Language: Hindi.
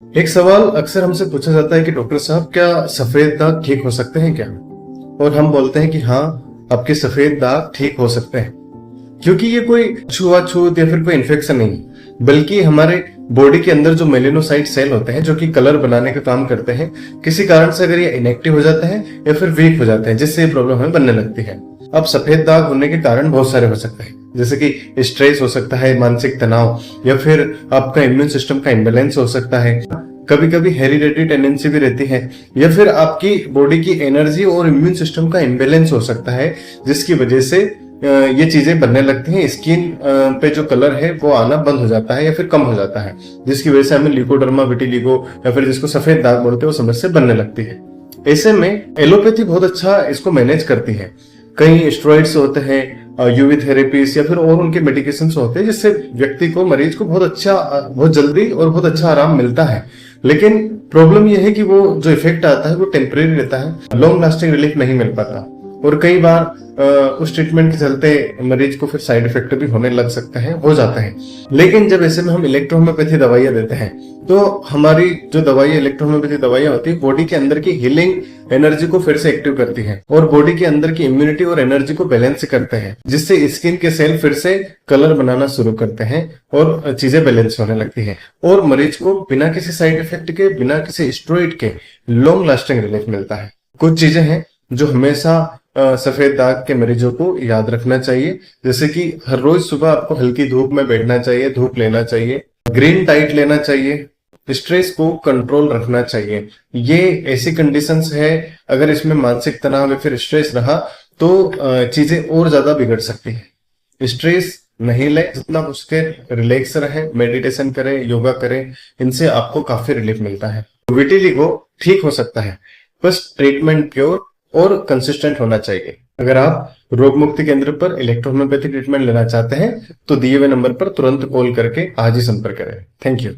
एक सवाल अक्सर हमसे पूछा जाता है कि डॉक्टर साहब क्या सफेद दाग ठीक हो सकते हैं क्या? और हम बोलते हैं कि हाँ, आपके सफेद दाग ठीक हो सकते हैं, क्योंकि ये कोई छुआछूत या फिर कोई इन्फेक्शन नहीं, बल्कि हमारे बॉडी के अंदर जो मेलेनोसाइट सेल होते हैं जो कि कलर बनाने का काम करते हैं, किसी कारण से अगर ये इनएक्टिव हो जाते हैं या फिर वीक हो जाते हैं, जिससे ये प्रॉब्लम हमें बनने लगती है। अब सफेद दाग होने के कारण बहुत सारे हो सकते हैं, जैसे कि स्ट्रेस हो सकता है, मानसिक तनाव, या फिर आपका इम्यून सिस्टम का इम्बैलेंस हो सकता है। कभी कभी हेरिडेटरी टेंडेंसी भी रहती है, या फिर आपकी बॉडी की एनर्जी और इम्यून सिस्टम का इम्बैलेंस हो सकता है, जिसकी वजह से ये चीजें बनने लगती हैं। स्किन पे जो कलर है वो आना बंद हो जाता है या फिर कम हो जाता है, जिसकी वजह से हमें ल्यूकोडर्मा विटिलिगो या फिर जिसको सफेद दाग बोलते हैं वो समस्या बनने लगती है। ऐसे में एलोपैथी बहुत अच्छा इसको मैनेज करती है। कई स्टेरॉइड्स होते हैं, यूवी थेरेपीज या फिर और उनके मेडिकेशंस होते हैं, जिससे व्यक्ति को, मरीज को बहुत जल्दी और बहुत अच्छा आराम मिलता है। लेकिन प्रॉब्लम यह है कि वो जो इफेक्ट आता है वो टेम्परेरी रहता है, लॉन्ग लास्टिंग रिलीफ नहीं मिल पाता, और कई बार उस ट्रीटमेंट के चलते मरीज को फिर साइड इफेक्ट भी होने लग सकते हैं, हो जाता है। लेकिन जब ऐसे में हम इलेक्ट्रोहोम्योपैथी दवाइयां देते हैं, तो हमारी जो दवाइयां, इलेक्ट्रोहोम्योपैथी दवाइयां होती है, बॉडी के अंदर की हीलिंग एनर्जी को फिर से एक्टिव करती है और बॉडी के अंदर की इम्यूनिटी और एनर्जी को बैलेंस करते हैं, जिससे स्किन के सेल फिर से कलर बनाना शुरू करते हैं और चीजें बैलेंस होने लगती है, और मरीज को बिना किसी साइड इफेक्ट के, बिना किसी स्टेरॉइड के लॉन्ग लास्टिंग रिलीफ मिलता है। कुछ चीजें हैं जो हमेशा सफेद दाग के मरीजों को याद रखना चाहिए, जैसे कि हर रोज सुबह आपको हल्की धूप में बैठना चाहिए, धूप लेना चाहिए, ग्रीन डाइट लेना चाहिए, स्ट्रेस को कंट्रोल रखना चाहिए। ये ऐसी कंडीशंस है, अगर इसमें मानसिक तनाव या फिर स्ट्रेस रहा तो चीजें और ज्यादा बिगड़ सकती है। स्ट्रेस नहीं ले, जितना हो सके रिलैक्स रहे, मेडिटेशन करें, योगा करें, इनसे आपको काफी रिलीफ मिलता है। विटिलिगो ठीक हो सकता है, बस ट्रीटमेंट प्योर और कंसिस्टेंट होना चाहिए। अगर आप रोग मुक्ति केंद्र पर इलेक्ट्रोहोम्योपैथी ट्रीटमेंट लेना चाहते हैं तो दिए हुए नंबर पर तुरंत कॉल करके आज ही संपर्क करें। Thank you.